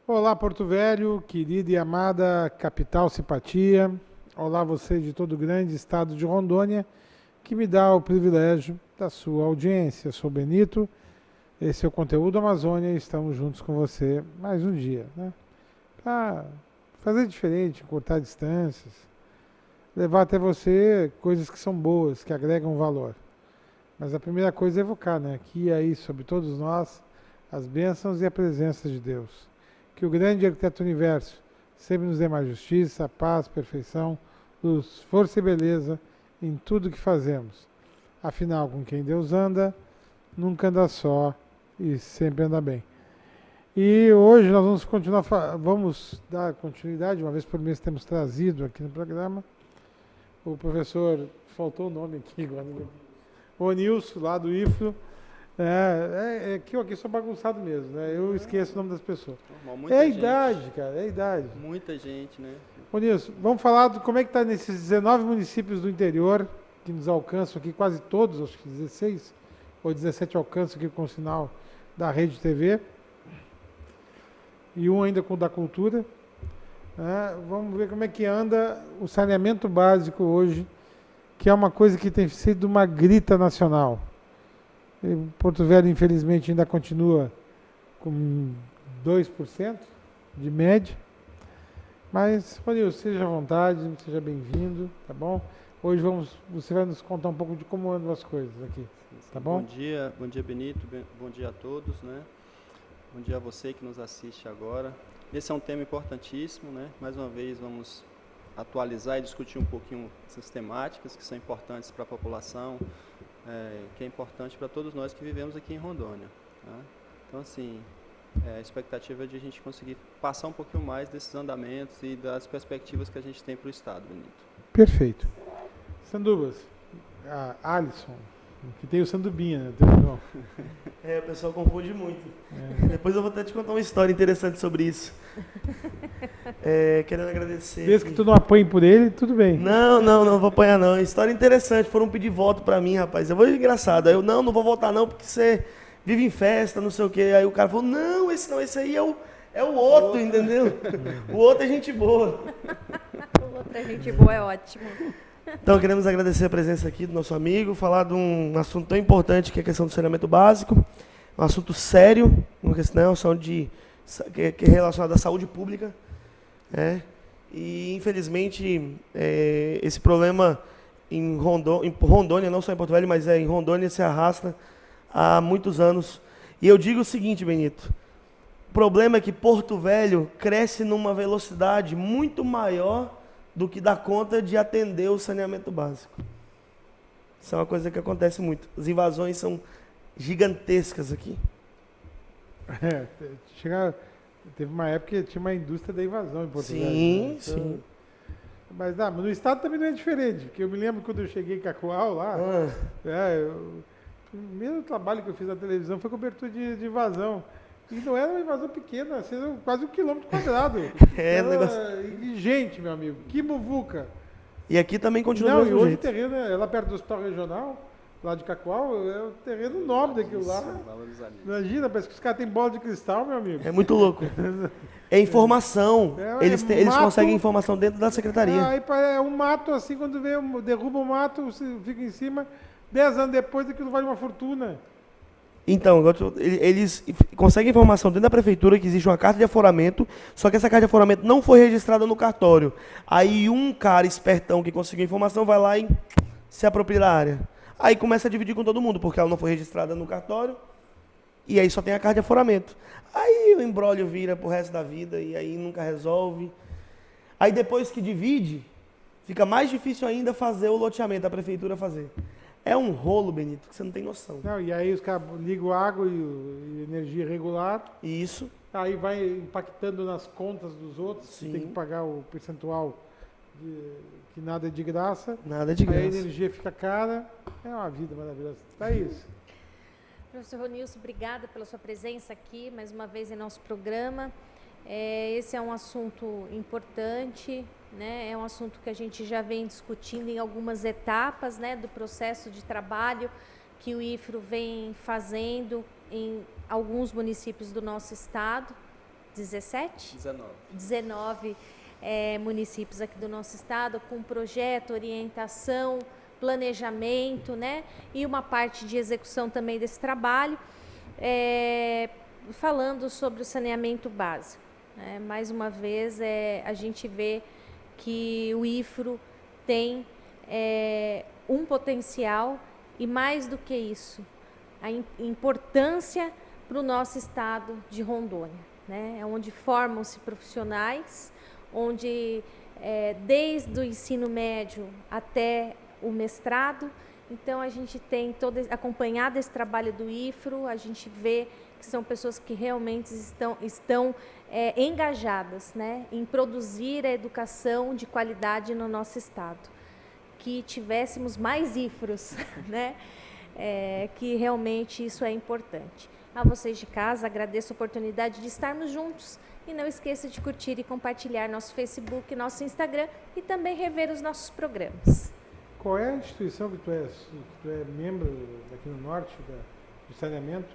Olá, Porto Velho, querida e amada capital simpatia. Olá, você de todo o grande estado de Rondônia, que me dá o privilégio da sua audiência. Sou Benito, esse é o Conteúdo Amazônia e estamos juntos com você mais um dia, né? Para fazer diferente, cortar distâncias, levar até você coisas que são boas, que agregam valor. Mas a primeira coisa é evocar, né? Aqui e aí, sobre todos nós, as bênçãos e a presença de Deus. Que o grande arquiteto do universo sempre nos dê mais justiça, paz, perfeição, luz, força e beleza em tudo que fazemos. Afinal, com quem Deus anda, nunca anda só e sempre anda bem. E hoje nós vamos continuar, vamos dar continuidade, uma vez por mês temos trazido aqui no programa, o professor, faltou o nome aqui agora, o Nilson, lá do IFRO. É que eu aqui sou bagunçado mesmo, né? Eu esqueço o nome das pessoas. Normal, É a gente, idade, cara, é a idade. muita gente, né? Ô Nilson, vamos falar de como é que está nesses 19 municípios do interior que nos alcançam aqui, quase todos, acho que 16 ou 17 alcançam aqui com o sinal da Rede TV. E um ainda com o da Cultura. Vamos ver como é que anda o saneamento básico hoje, que é uma coisa que tem sido uma grita nacional. Porto Velho, infelizmente, ainda continua com 2% de média. Mas, Ronilson, seja à vontade, seja bem-vindo, tá bom? Hoje você vai nos contar um pouco de como andam as coisas aqui, tá bom? Bom dia Benito, bom dia a todos, né? Bom dia a você que nos assiste agora. Esse é um tema importantíssimo, né? Mais uma vez vamos atualizar e discutir um pouquinho essas temáticas que são importantes para a população, que é importante para todos nós que vivemos aqui em Rondônia. Tá? Então, assim, a expectativa é de a gente conseguir passar um pouquinho mais desses andamentos e das perspectivas que a gente tem para o Estado, Benito. Perfeito. Sandubas, a Alisson, que tem o Sandubinha, né? Teu irmão. O pessoal confunde muito. Depois eu vou até te contar uma história interessante sobre isso. Querendo agradecer. Desde que tu não apanhe por ele, tudo bem. Não vou apanhar não. História interessante, foram pedir voto pra mim, rapaz. Eu vou engraçado. Aí eu, não vou votar não, porque você vive em festa, não sei o quê. Aí o cara falou, não, esse aí é o outro, entendeu? O outro é gente boa. O outro é gente boa, é ótimo. Então, queremos agradecer a presença aqui do nosso amigo, falar de um assunto tão importante que é a questão do saneamento básico, um assunto sério, uma questão que é relacionada à saúde pública, e, infelizmente, esse problema em Rondônia, não só em Porto Velho, mas em Rondônia, se arrasta há muitos anos. E eu digo o seguinte, Benito, o problema é que Porto Velho cresce numa velocidade muito maior do que dá conta de atender o saneamento básico. Isso é uma coisa que acontece muito. As invasões são gigantescas aqui. Teve uma época que tinha uma indústria da invasão em Porto Velho. Sim, Né? sim. Mas no estado também não é diferente, porque eu me lembro quando eu cheguei em Cacoal lá, o primeiro trabalho que eu fiz na televisão foi cobertura de invasão. E não era uma invasão pequena, era quase 1 quilômetro quadrado. E gente, meu amigo, que muvuca. E aqui também continua do Não, e mesmo hoje o jeito. terreno é lá perto do hospital regional, lá de Cacoal, é o terreno nobre daquilo lá. Imagina, parece que os caras têm bola de cristal, meu amigo. É muito louco. É informação. Eles conseguem informação dentro da secretaria. Aí é um mato assim, quando derruba o mato, você fica em cima, 10 anos depois aquilo vale uma fortuna. Então, eles conseguem informação dentro da prefeitura que existe uma carta de aforamento, só que essa carta de aforamento não foi registrada no cartório. Aí um cara espertão que conseguiu a informação vai lá e se apropria da área. Aí começa a dividir com todo mundo, porque ela não foi registrada no cartório, e aí só tem a carta de aforamento. Aí o imbróglio vira pro resto da vida, e aí nunca resolve. Aí depois que divide, fica mais difícil ainda fazer o loteamento, a prefeitura fazer. É um rolo, Benito, que você não tem noção. Não, e aí os caras ligam água e energia regular. Isso. Aí vai impactando nas contas dos outros. Sim. Tem que pagar o percentual que nada é de graça. Nada é de graça. Aí a energia fica cara. É uma vida maravilhosa. Tá isso. Professor Ronilson, obrigada pela sua presença aqui, mais uma vez em nosso programa. Esse é um assunto importante, né? É um assunto que a gente já vem discutindo em algumas etapas, né, do processo de trabalho que o IFRO vem fazendo em alguns municípios do nosso estado. 17? 19. 19 municípios aqui do nosso estado, com projeto, orientação, planejamento, né? E uma parte de execução também desse trabalho, falando sobre o saneamento básico. Mais uma vez, a gente vê que o IFRO tem um potencial e, mais do que isso, a importância para o nosso estado de Rondônia, né? É onde formam-se profissionais, onde desde o ensino médio até o mestrado. Então, a gente tem acompanhado esse trabalho do IFRO, a gente vê que são pessoas que realmente estão engajadas, né, em produzir a educação de qualidade no nosso estado. Que tivéssemos mais IFROs, né, que realmente isso é importante. A vocês de casa, agradeço a oportunidade de estarmos juntos. E não esqueça de curtir e compartilhar nosso Facebook, nosso Instagram e também rever os nossos programas. Qual é a instituição que tu é membro aqui no norte do saneamento?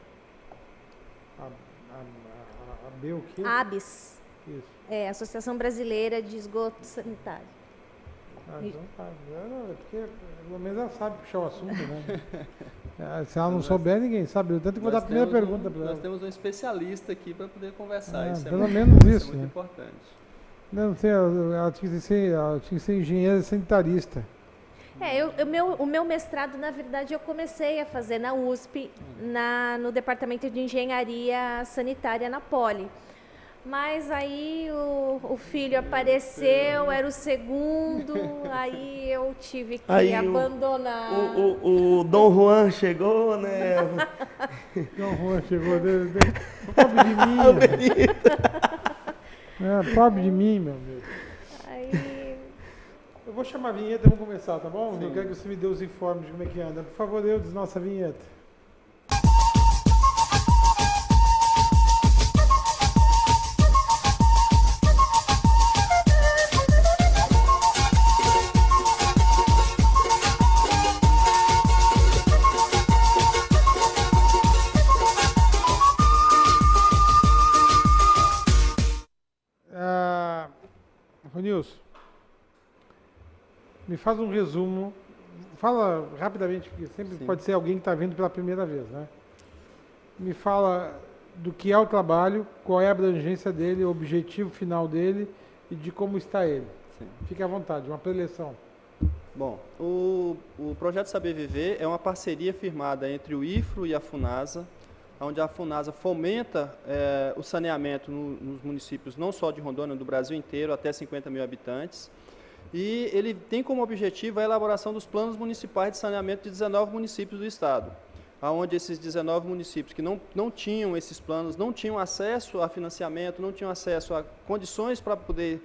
A B o quê? ABS. Isso. Associação Brasileira de Esgoto Sanitário. Então tá. Porque pelo menos ela sabe puxar o assunto, né? Se ela não souber, ninguém sabe. Eu tanto que vou dar a primeira pergunta para ela. Nós temos um especialista aqui para poder conversar. Isso pelo menos isso, é muito né? importante. Não sei, ela tinha que ser engenheira sanitarista. O meu mestrado, na verdade, eu comecei a fazer na USP, no Departamento de Engenharia Sanitária na Poli. Mas aí o filho apareceu, era o segundo, aí eu tive que abandonar. O Dom Juan chegou, né? Dom Juan chegou, pobre de mim. Pobre de mim, meu Deus. Aí... Eu vou chamar a vinheta e vamos começar, tá bom? Sim. Eu quero que você me dê os informes de como é que anda. Por favor, Eudes, nossa vinheta. Ronilson, me faz um resumo. Fala rapidamente, porque sempre pode ser alguém que está vendo pela primeira vez, né? Me fala do que é o trabalho, qual é a abrangência dele, o objetivo final dele e de como está ele. Sim. Fique à vontade, uma preleção. Bom, o Projeto Saber Viver é uma parceria firmada entre o IFRO e a FUNASA, onde a FUNASA fomenta o saneamento nos municípios não só de Rondônia, do Brasil inteiro, até 50 mil habitantes. E ele tem como objetivo a elaboração dos planos municipais de saneamento de 19 municípios do estado, onde esses 19 municípios que não tinham esses planos, não tinham acesso a financiamento, não tinham acesso a condições para poder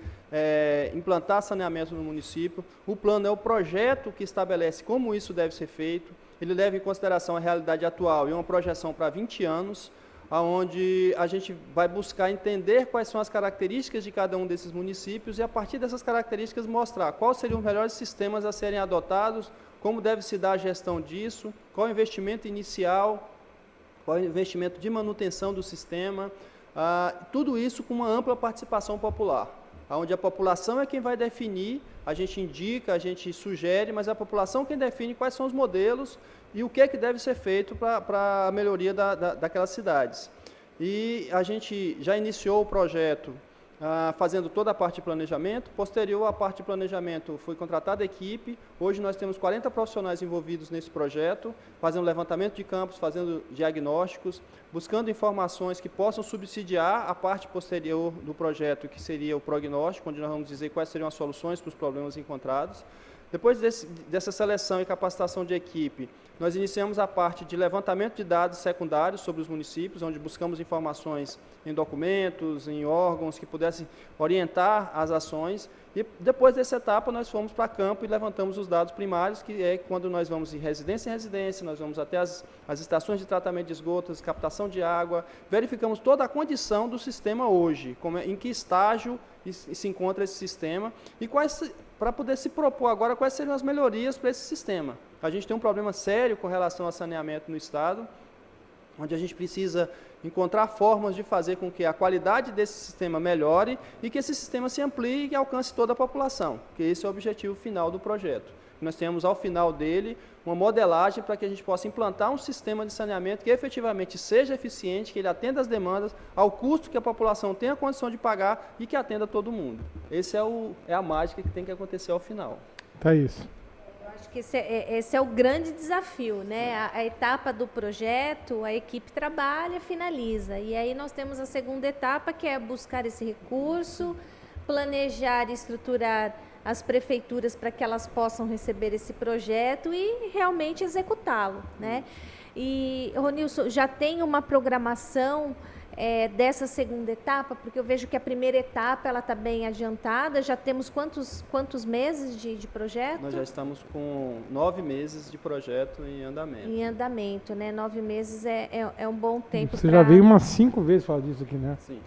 implantar saneamento no município. O plano é o projeto que estabelece como isso deve ser feito. Ele leva em consideração a realidade atual e uma projeção para 20 anos, onde a gente vai buscar entender quais são as características de cada um desses municípios e, a partir dessas características, mostrar quais seriam os melhores sistemas a serem adotados, como deve se dar a gestão disso, qual o investimento inicial, qual o investimento de manutenção do sistema, tudo isso com uma ampla participação popular, onde a população é quem vai definir, a gente indica, a gente sugere, mas é a população quem define quais são os modelos e o que é que deve ser feito para a melhoria daquelas cidades. E a gente já iniciou o projeto fazendo toda a parte de planejamento. Posterior à parte de planejamento, foi contratada a equipe. Hoje nós temos 40 profissionais envolvidos nesse projeto, fazendo levantamento de campos, fazendo diagnósticos, buscando informações que possam subsidiar a parte posterior do projeto, que seria o prognóstico, onde nós vamos dizer quais seriam as soluções para os problemas encontrados. Depois dessa seleção e capacitação de equipe, nós iniciamos a parte de levantamento de dados secundários sobre os municípios, onde buscamos informações em documentos, em órgãos que pudessem orientar as ações. E depois dessa etapa, nós fomos para campo e levantamos os dados primários, que é quando nós vamos de residência em residência, nós vamos até as estações de tratamento de esgotos, captação de água, verificamos toda a condição do sistema hoje, em que estágio se encontra esse sistema e para poder se propor agora quais seriam as melhorias para esse sistema. A gente tem um problema sério com relação ao saneamento no estado, onde a gente precisa encontrar formas de fazer com que a qualidade desse sistema melhore e que esse sistema se amplie e alcance toda a população, que esse é o objetivo final do projeto. Nós temos, ao final dele, uma modelagem para que a gente possa implantar um sistema de saneamento que efetivamente seja eficiente, que ele atenda às demandas, ao custo que a população tenha condição de pagar e que atenda todo mundo. Esse é a mágica que tem que acontecer ao final. Tá isso. Acho que esse é o grande desafio, né? A etapa do projeto, a equipe trabalha, finaliza. E aí nós temos a segunda etapa, que é buscar esse recurso, planejar e estruturar as prefeituras para que elas possam receber esse projeto e realmente executá-lo, né? E, Ronilson, já tem uma programação dessa segunda etapa? Porque eu vejo que a primeira etapa ela está bem adiantada. Já temos quantos meses de projeto? Nós já estamos com 9 meses de projeto em andamento. Em andamento, né? 9 meses é um bom tempo. Você já veio umas 5 vezes falar disso aqui, né? Sim.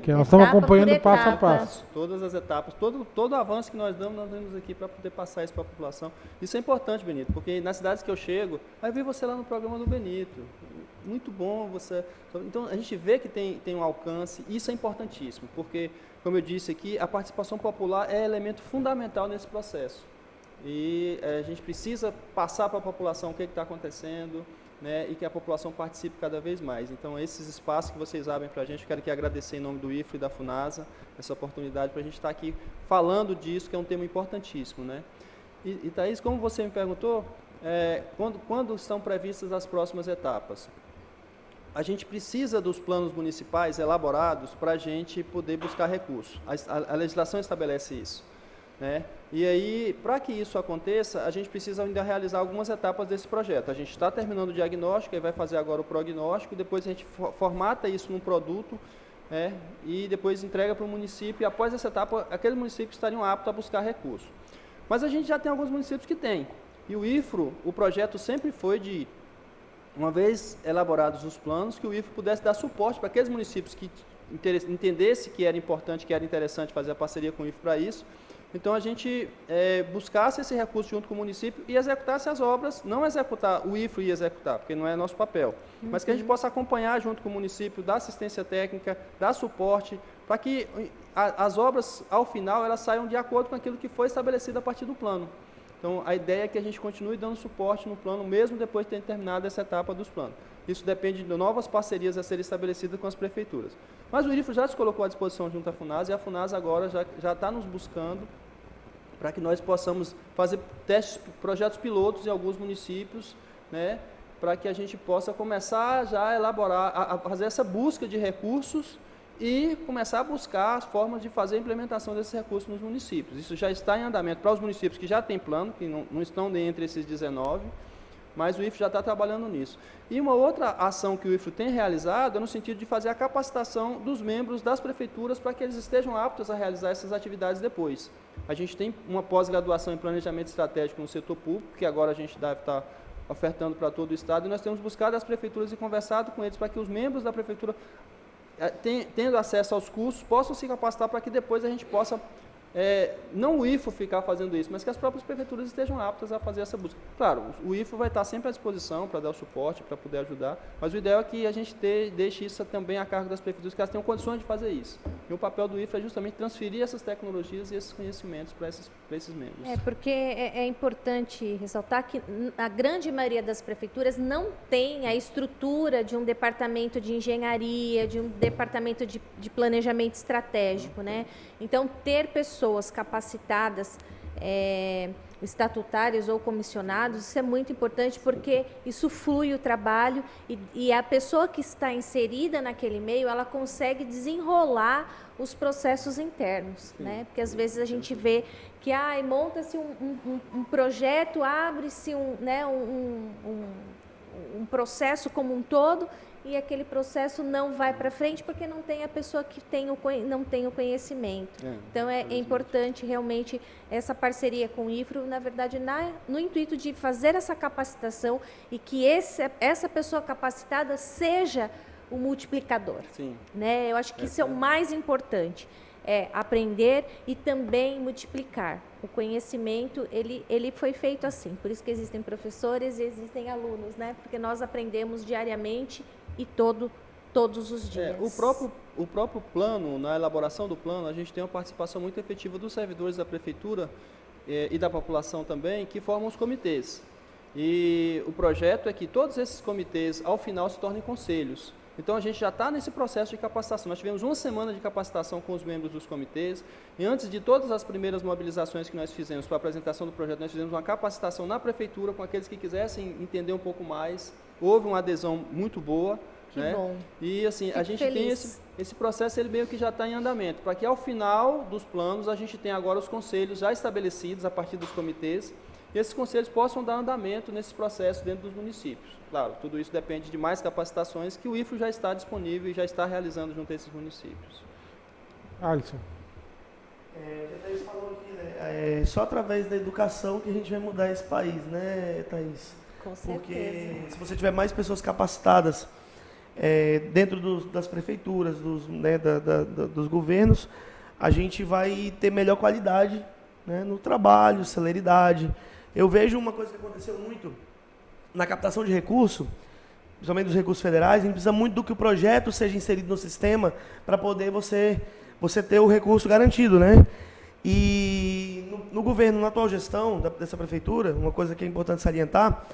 Que nós estamos acompanhando passo a passo. Todas as etapas, todo avanço que nós damos, nós vamos aqui para poder passar isso para a população. Isso é importante, Benito, porque nas cidades que eu chego, aí vi você lá no programa do Benito. Muito bom você. Então a gente vê que tem um alcance, e isso é importantíssimo, porque, como eu disse aqui, a participação popular é elemento fundamental nesse processo. E a gente precisa passar para a população o que está acontecendo, né, e que a população participe cada vez mais. Então, esses espaços que vocês abrem para a gente, eu quero aqui agradecer em nome do IFRO e da FUNASA, essa oportunidade para a gente estar aqui falando disso, que é um tema importantíssimo, né? E Thaís, como você me perguntou, quando estão previstas as próximas etapas? A gente precisa dos planos municipais elaborados para a gente poder buscar recursos. A legislação estabelece isso, né? E aí, para que isso aconteça, a gente precisa ainda realizar algumas etapas desse projeto. A gente está terminando o diagnóstico, aí vai fazer agora o prognóstico, depois a gente formata isso num produto, e depois entrega para o município, e após essa etapa, aqueles municípios estariam aptos a buscar recursos. Mas a gente já tem alguns municípios que têm. E o IFRO, o projeto sempre foi de, uma vez elaborados os planos, que o IFRO pudesse dar suporte para aqueles municípios que entendesse que era importante, que era interessante fazer a parceria com o IFRO para isso. Então, a gente buscasse esse recurso junto com o município e executasse as obras, não executar, o IFRO ia executar, porque não é nosso papel, mas que a gente possa acompanhar junto com o município, dar assistência técnica, dar suporte, para que as obras, ao final, elas saiam de acordo com aquilo que foi estabelecido a partir do plano. Então, a ideia é que a gente continue dando suporte no plano, mesmo depois de ter terminado essa etapa dos planos. Isso depende de novas parcerias a serem estabelecidas com as prefeituras. Mas o IFRO já se colocou à disposição junto à FUNASA, e a FUNASA agora já está nos buscando para que nós possamos fazer testes, projetos pilotos em alguns municípios, né, para que a gente possa começar já a elaborar, a fazer essa busca de recursos e começar a buscar as formas de fazer a implementação desses recursos nos municípios. Isso já está em andamento para os municípios que já têm plano, que não estão entre esses 19, mas o IFRO já está trabalhando nisso. E uma outra ação que o IFRO tem realizado é no sentido de fazer a capacitação dos membros das prefeituras para que eles estejam aptos a realizar essas atividades depois. A gente tem uma pós-graduação em planejamento estratégico no setor público, que agora a gente deve estar ofertando para todo o Estado, e nós temos buscado as prefeituras e conversado com eles para que os membros da prefeitura, tendo acesso aos cursos, possam se capacitar para que depois a gente possa, não o IFRO ficar fazendo isso, mas que as próprias prefeituras estejam aptas a fazer essa busca. Claro, o IFRO vai estar sempre à disposição para dar o suporte, para poder ajudar, mas o ideal é que a gente deixe isso também a cargo das prefeituras, que elas tenham condições de fazer isso. E o papel do IFRO é justamente transferir essas tecnologias e esses conhecimentos para esses membros. Porque é importante ressaltar que a grande maioria das prefeituras não tem a estrutura de um departamento de engenharia, de um departamento de planejamento estratégico, né? Então, ter pessoas capacitadas, estatutários ou comissionados, isso é muito importante porque isso flui o trabalho e a pessoa que está inserida naquele meio, ela consegue desenrolar os processos internos, né? Porque às vezes a gente vê que monta-se um projeto, abre-se um processo como um todo e aquele processo não vai para frente porque não tem a pessoa que não tem o conhecimento. Então, é importante realmente essa parceria com o IFRO, na verdade, no intuito de fazer essa capacitação e que essa pessoa capacitada seja o multiplicador. Sim. Né? Eu acho que isso é o mais importante, aprender e também multiplicar. O conhecimento, ele foi feito assim, por isso que existem professores e existem alunos, né? Porque nós aprendemos diariamente e todo todos os dias. O próprio plano, na elaboração do plano, a gente tem uma participação muito efetiva dos servidores da prefeitura e da população também, que formam os comitês. E o projeto é que todos esses comitês, ao final, se tornem conselhos. Então, a gente já está nesse processo de capacitação. Nós tivemos uma semana de capacitação com os membros dos comitês, e antes de todas as primeiras mobilizações que nós fizemos para a apresentação do projeto, nós fizemos uma capacitação na prefeitura com aqueles que quisessem entender um pouco mais. Houve uma adesão muito boa. Que bom. E assim, Fico a gente feliz. tem esse processo, ele meio que já está em andamento, para que ao final dos planos a gente tenha agora os conselhos já estabelecidos a partir dos comitês, e esses conselhos possam dar andamento nesse processo dentro dos municípios. Claro, tudo isso depende de mais capacitações que o IFRO já está disponível e já está realizando junto a esses municípios. Alisson. A Thaís falou aqui, né? Só através da educação que a gente vai mudar esse país, né, Thaís? Com certeza. Porque se você tiver mais pessoas capacitadas dentro das prefeituras, dos governos, a gente vai ter melhor qualidade, né, no trabalho, celeridade. Eu vejo uma coisa que aconteceu muito na captação de recurso, principalmente dos recursos federais. A gente precisa muito do que o projeto seja inserido no sistema para poder você ter o recurso garantido, né? E no governo, na atual gestão dessa prefeitura, uma coisa que é importante salientar,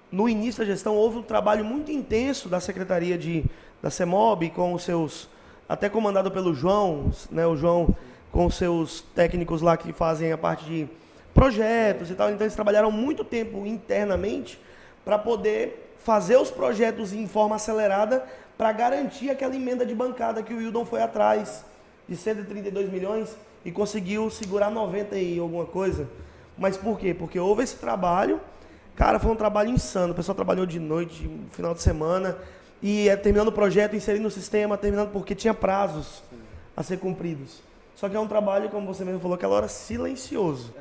no início da gestão houve um trabalho muito intenso da Secretaria da CEMOB, com os seus, até comandado pelo João, né, o João com os seus técnicos lá que fazem a parte de projetos e tal. Então eles trabalharam muito tempo internamente para poder fazer os projetos em forma acelerada para garantir aquela emenda de bancada que o Wildon foi atrás de 132 milhões e conseguiu segurar 90 e alguma coisa. Mas por quê? Porque houve esse trabalho. Cara, foi um trabalho insano. O pessoal trabalhou de noite, no final de semana, e terminando o projeto, inserindo no sistema, terminando porque tinha prazos a ser cumpridos. Só que é um trabalho, como você mesmo falou, aquela hora silencioso.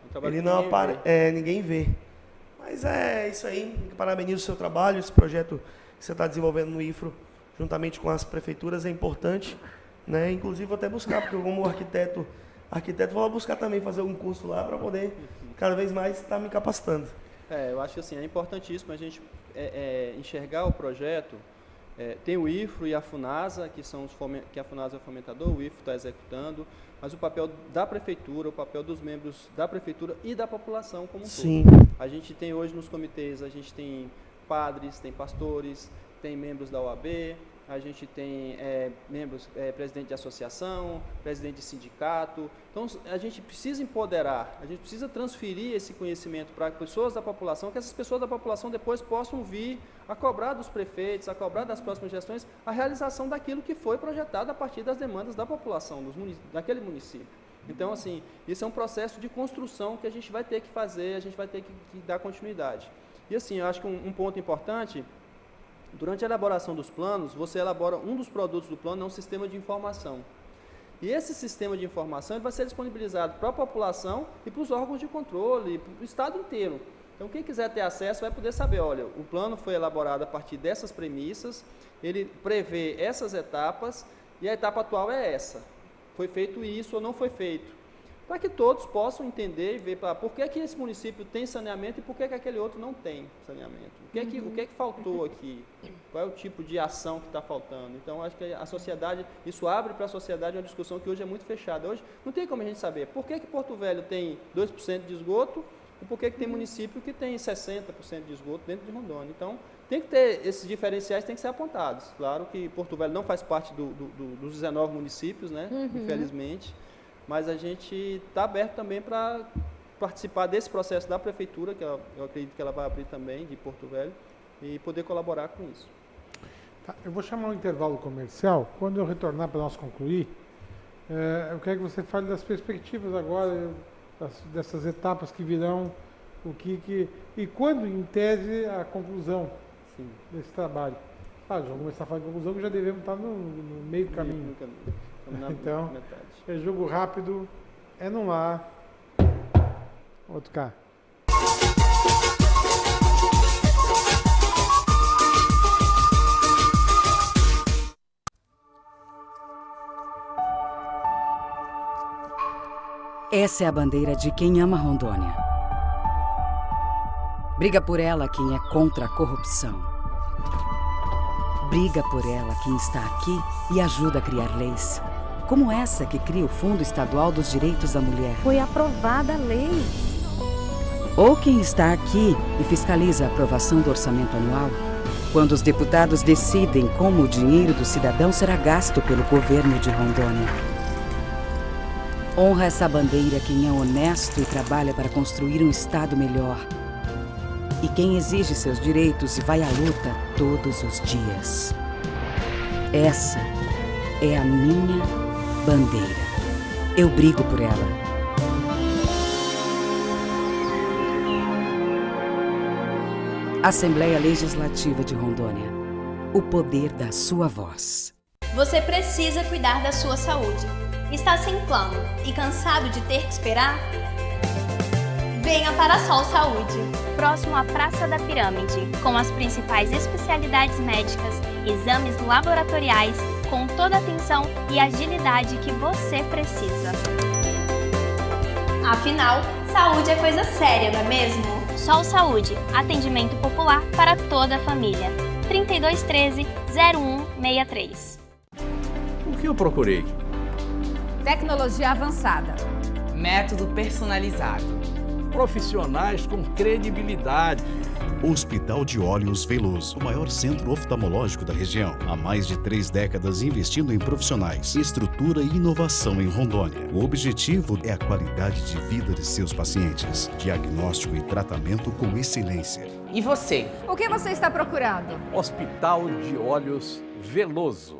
Um trabalho Ele que não ninguém ninguém vê. Mas é isso aí. Parabenizo o seu trabalho, esse projeto que você está desenvolvendo no IFRO, juntamente com as prefeituras, é importante, né? Inclusive, vou até buscar, porque eu, como arquiteto, vou lá buscar também, fazer um curso lá para poder cada vez mais estar me capacitando. Eu acho que assim, é importantíssimo a gente enxergar o projeto. Tem o IFRO e a FUNASA, que a FUNASA é o fomentador, o IFRO está executando, mas o papel da prefeitura, o papel dos membros da prefeitura e da população como um Sim. todo. A gente tem hoje nos comitês, a gente tem padres, tem pastores, tem membros da OAB, a gente tem membros, presidente de associação, presidente de sindicato. Então, a gente precisa empoderar, a gente precisa transferir esse conhecimento para pessoas da população, que essas pessoas da população depois possam vir a cobrar dos prefeitos, a cobrar das próximas gestões, a realização daquilo que foi projetado a partir das demandas da população, daquele município. Então, assim, isso é um processo de construção que a gente vai ter que fazer, a gente vai ter que dar continuidade. E, assim, eu acho que um ponto importante, durante a elaboração dos planos, você elabora um dos produtos do plano, é um sistema de informação. E esse sistema de informação ele vai ser disponibilizado para a população e para os órgãos de controle, para o Estado inteiro. Então, quem quiser ter acesso vai poder saber, olha, o plano foi elaborado a partir dessas premissas, ele prevê essas etapas e a etapa atual é essa. Foi feito isso ou não foi feito. Para que todos possam entender e ver por que esse município tem saneamento e por que aquele outro não tem saneamento. O que é que faltou aqui? Qual é o tipo de ação que está faltando? Então, acho que a sociedade, isso abre para a sociedade uma discussão que hoje é muito fechada. Hoje não tem como a gente saber por que Porto Velho tem 2% de esgoto e por que tem município que tem 60% de esgoto dentro de Rondônia. Então, tem que ter, esses diferenciais têm que ser apontados. Claro que Porto Velho não faz parte dos 19 municípios, né? Infelizmente. Mas a gente está aberto também para participar desse processo da prefeitura, que eu acredito que ela vai abrir também, de Porto Velho, e poder colaborar com isso. Tá, eu vou chamar um intervalo comercial. Quando eu retornar para nós concluir, eu quero que você fale das perspectivas agora, dessas etapas que virão, e quando, em tese, a conclusão desse trabalho. Já vamos começar a falar de conclusão, que já devemos estar no meio do caminho. Então, é jogo rápido, é num lá, outro cá. Essa é a bandeira de quem ama Rondônia. Briga por ela quem é contra a corrupção. Briga por ela quem está aqui e ajuda a criar leis. Como essa que cria o Fundo Estadual dos Direitos da Mulher. Foi aprovada a lei. Ou quem está aqui e fiscaliza a aprovação do orçamento anual, quando os deputados decidem como o dinheiro do cidadão será gasto pelo governo de Rondônia. Honra essa bandeira quem é honesto e trabalha para construir um Estado melhor. E quem exige seus direitos e vai à luta todos os dias. Essa é a minha bandeira. Eu brigo por ela. Assembleia Legislativa de Rondônia. O poder da sua voz. Você precisa cuidar da sua saúde. Está sem plano e cansado de ter que esperar? Venha para a Sol Saúde, próximo à Praça da Pirâmide, com as principais especialidades médicas, exames laboratoriais, com toda a atenção e agilidade que você precisa. Afinal, saúde é coisa séria, não é mesmo? Sol Saúde, atendimento popular para toda a família. 3213-0163. O que eu procurei? Tecnologia avançada. Método personalizado. Profissionais com credibilidade. Hospital de Olhos Veloso, o maior centro oftalmológico da região. Há mais de 3 décadas investindo em profissionais, estrutura e inovação em Rondônia. O objetivo é a qualidade de vida de seus pacientes. Diagnóstico e tratamento com excelência. E você? O que você está procurando? Hospital de Olhos Veloso.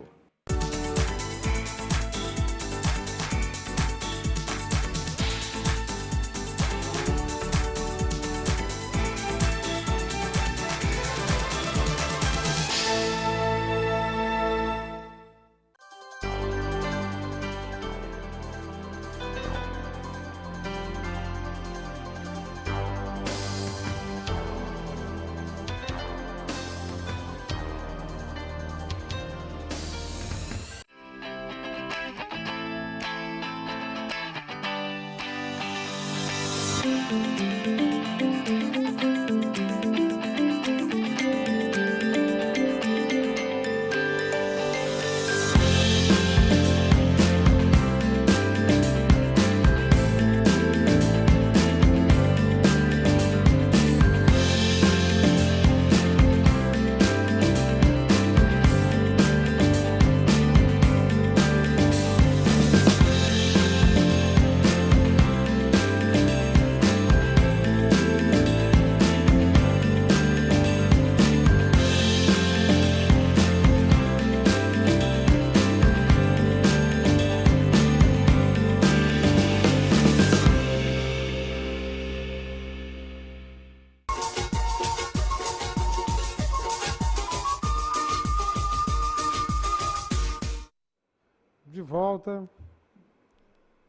De volta.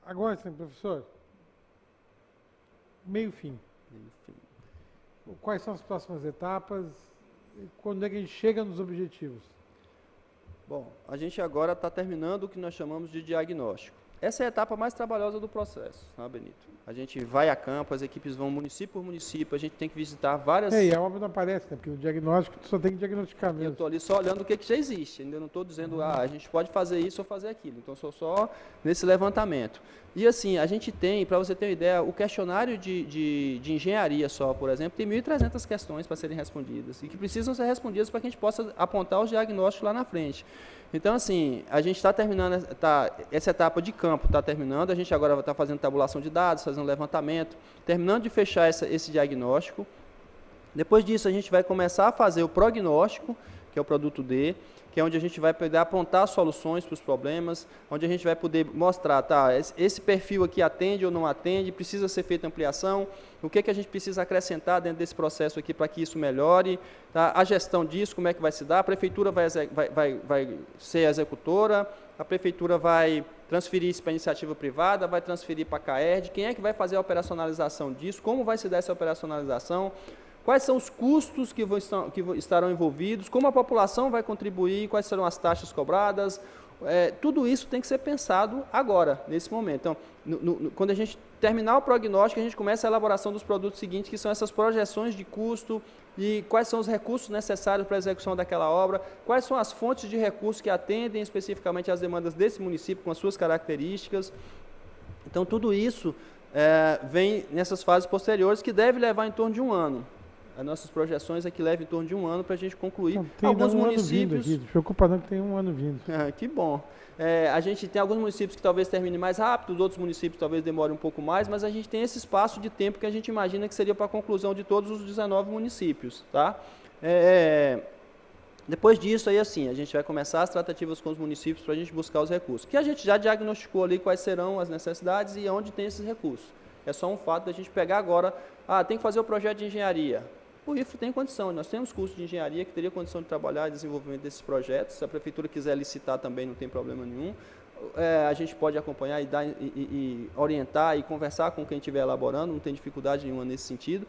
Agora sim, professor. Meio-fim. Quais são as próximas etapas? E quando é que a gente chega nos objetivos? Bom, a gente agora está terminando o que nós chamamos de diagnóstico. Essa é a etapa mais trabalhosa do processo, tá, Benito? A gente vai a campo, as equipes vão município por município, a gente tem que visitar várias... E a obra não aparece, né? Porque no diagnóstico tu só tem que diagnosticar mesmo. Eu estou ali só olhando o que já existe, ainda não estou dizendo, a gente pode fazer isso ou fazer aquilo. Então, sou só nesse levantamento. E assim, a gente tem, para você ter uma ideia, o questionário de engenharia só, por exemplo, tem 1.300 questões para serem respondidas e que precisam ser respondidas para que a gente possa apontar os diagnósticos lá na frente. Então, assim, a gente está terminando, essa etapa de campo está terminando, a gente agora vai estar fazendo tabulação de dados, fazendo levantamento, terminando de fechar esse diagnóstico. Depois disso, a gente vai começar a fazer o prognóstico, que é o produto D, que é onde a gente vai poder apontar soluções para os problemas, onde a gente vai poder mostrar, tá, esse perfil aqui atende ou não atende, precisa ser feita ampliação, o que a gente precisa acrescentar dentro desse processo aqui para que isso melhore, tá, a gestão disso, como é que vai se dar, a prefeitura vai ser a executora, a prefeitura vai transferir isso para a iniciativa privada, vai transferir para a CAERD, quem é que vai fazer a operacionalização disso, como vai se dar essa operacionalização, quais são os custos que estarão envolvidos, como a população vai contribuir, quais serão as taxas cobradas, tudo isso tem que ser pensado agora, nesse momento. Então, quando a gente terminar o prognóstico, a gente começa a elaboração dos produtos seguintes, que são essas projeções de custo e quais são os recursos necessários para a execução daquela obra, quais são as fontes de recursos que atendem especificamente às demandas desse município, com as suas características. Então, tudo isso vem nessas fases posteriores, que deve levar em torno de 1 ano. As nossas projeções é que leva em torno de 1 ano para a gente concluir. Não, tem alguns Ano municípios. vindo aqui. Não se preocupa não que tem 1 ano vindo. Que bom. A gente tem alguns municípios que talvez terminem mais rápido, os outros municípios talvez demorem um pouco mais, mas a gente tem esse espaço de tempo que a gente imagina que seria para a conclusão de todos os 19 municípios. Tá? Depois disso, aí, assim, a gente vai começar as tratativas com os municípios para a gente buscar os recursos, que a gente já diagnosticou ali quais serão as necessidades e onde tem esses recursos. É só um fato da gente pegar agora, tem que fazer o projeto de engenharia. O IFRO tem condição, nós temos curso de engenharia que teria condição de trabalhar e desenvolvimento desses projetos. Se a prefeitura quiser licitar também, não tem problema nenhum. A gente pode acompanhar e orientar e conversar com quem estiver elaborando, não tem dificuldade nenhuma nesse sentido.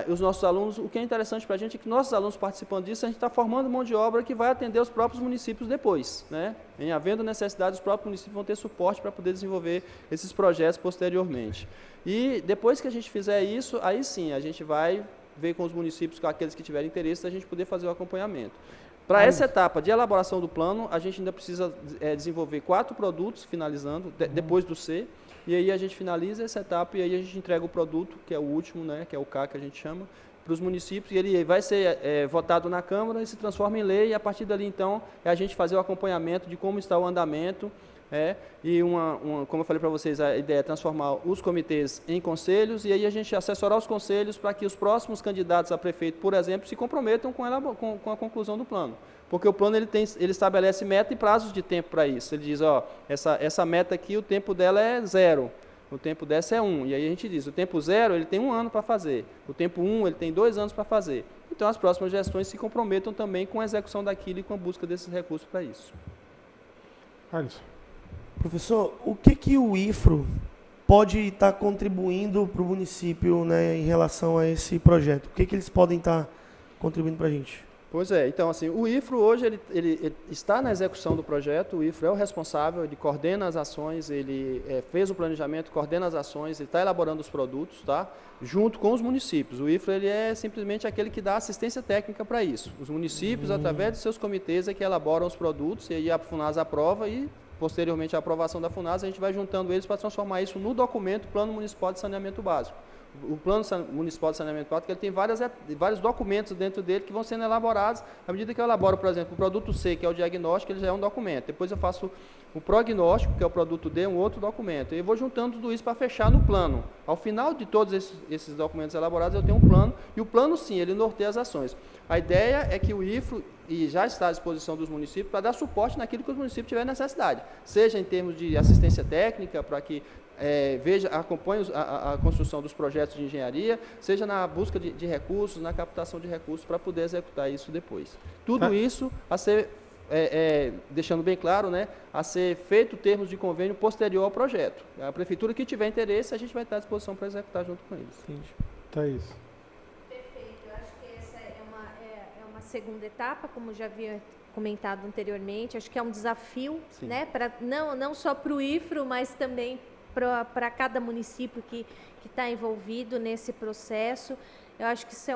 Os nossos alunos, o que é interessante para a gente é que nossos alunos participando disso, a gente está formando mão de obra que vai atender os próprios municípios depois. Né? Em havendo necessidade, os próprios municípios vão ter suporte para poder desenvolver esses projetos posteriormente. E depois que a gente fizer isso, aí sim, a gente vai ver com os municípios, com aqueles que tiverem interesse, a gente poder fazer o acompanhamento. Para essa etapa de elaboração do plano, a gente ainda precisa desenvolver 4 produtos, finalizando, depois do C, e aí a gente finaliza essa etapa e aí a gente entrega o produto, que é o último, né, que é o K que a gente chama, para os municípios, e ele vai ser votado na Câmara e se transforma em lei, e a partir dali, então, é a gente fazer o acompanhamento de como está o andamento, e como eu falei para vocês, a ideia é transformar os comitês em conselhos e aí a gente assessorar os conselhos para que os próximos candidatos a prefeito, por exemplo, se comprometam com a conclusão do plano. Porque o plano ele estabelece meta e prazos de tempo para isso. Ele diz, essa meta aqui, o tempo dela é 0, o tempo dessa é 1. E aí a gente diz, o tempo 0 ele tem 1 ano para fazer, o tempo 1 ele tem 2 anos para fazer. Então as próximas gestões se comprometam também com a execução daquilo e com a busca desses recursos para isso. Alisson. Professor, o que o IFRO pode estar contribuindo para o município, né, em relação a esse projeto? O que eles podem estar contribuindo para a gente? Pois é, então assim, o IFRO hoje ele está na execução do projeto, o IFRO é o responsável, ele coordena as ações, ele fez o planejamento, coordena as ações, ele está elaborando os produtos, tá? Junto com os municípios. O IFRO ele é simplesmente aquele que dá assistência técnica para isso. Os municípios, através de seus comitês, é que elaboram os produtos e aí a FUNAS aprova e posteriormente à aprovação da FUNAS, a gente vai juntando eles para transformar isso no documento Plano Municipal de Saneamento Básico. O Plano Municipal de Saneamento Básico ele tem vários documentos dentro dele que vão sendo elaborados. À medida que eu elaboro, por exemplo, o produto C, que é o diagnóstico, ele já é um documento. Depois eu faço o prognóstico, que é o produto D, um outro documento. E eu vou juntando tudo isso para fechar no plano. Ao final de todos esses documentos elaborados, eu tenho um plano. E o plano, sim, ele norteia as ações. A ideia é que o IFRO e já está à disposição dos municípios para dar suporte naquilo que os municípios tiverem necessidade. Seja em termos de assistência técnica, para que acompanhe a construção dos projetos de engenharia, seja na busca de recursos, na captação de recursos, para poder executar isso depois. Tudo isso a ser, deixando bem claro, né, a ser feito termos de convênio posterior ao projeto. A prefeitura que tiver interesse, a gente vai estar à disposição para executar junto com eles. Entendi. Thaís. Perfeito. Eu acho que essa é uma segunda etapa, como já havia comentado anteriormente. Acho que é um desafio, né, não só para o IFRO, mas também para cada município que está envolvido nesse processo. Eu acho que isso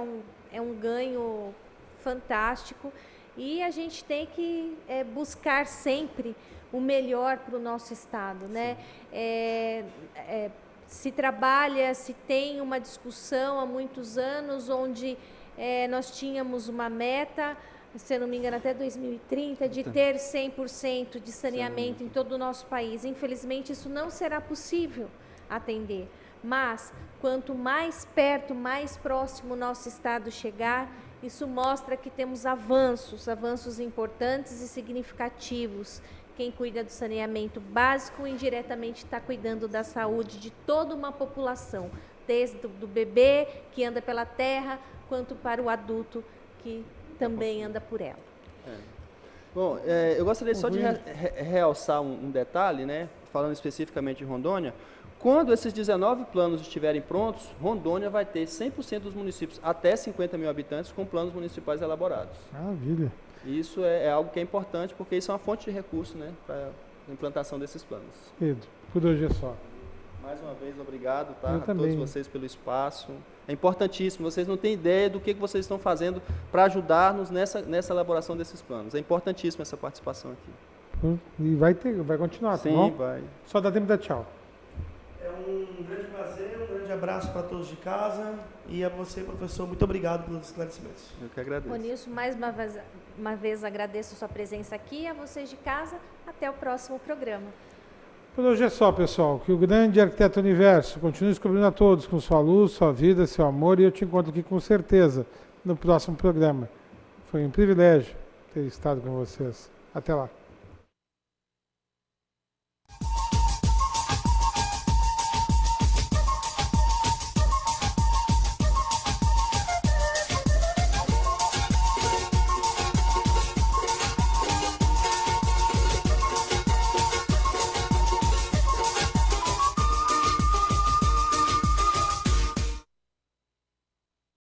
é um ganho fantástico e a gente tem que buscar sempre o melhor para o nosso estado, né? Se trabalha, se tem uma discussão há muitos anos onde nós tínhamos uma meta, se eu não me engano, até 2030, de ter 100% de saneamento em todo o nosso país. Infelizmente, isso não será possível atender. Mas, quanto mais perto, mais próximo o nosso estado chegar, isso mostra que temos avanços importantes e significativos. Quem cuida do saneamento básico, indiretamente está cuidando da saúde de toda uma população, desde do bebê que anda pela terra, quanto para o adulto que também anda por ela. Bom, eu gostaria só de realçar um detalhe, né, falando especificamente de Rondônia. Quando esses 19 planos estiverem prontos, Rondônia vai ter 100% dos municípios até 50 mil habitantes com planos municipais elaborados. Maravilha. E isso é algo que é importante, porque isso é uma fonte de recurso, né, para a implantação desses planos. Pedro, por hoje é só. Mais uma vez, obrigado, tá? Eu a também. todos vocês pelo espaço. É importantíssimo, vocês não têm ideia do que vocês estão fazendo para ajudar-nos nessa elaboração desses planos. É importantíssima essa participação aqui. E vai continuar, Sim, tá bom? vai. Só dá tempo de dar tchau. É um grande prazer, um grande abraço para todos de casa e a você, professor, muito obrigado pelos esclarecimentos. Eu que agradeço. Ronilson, mais uma vez agradeço a sua presença aqui, a vocês de casa. Até o próximo programa. Por hoje é só, pessoal. Que o grande arquiteto universo continue descobrindo a todos com sua luz, sua vida, seu amor, e eu te encontro aqui com certeza no próximo programa. Foi um privilégio ter estado com vocês. Até lá.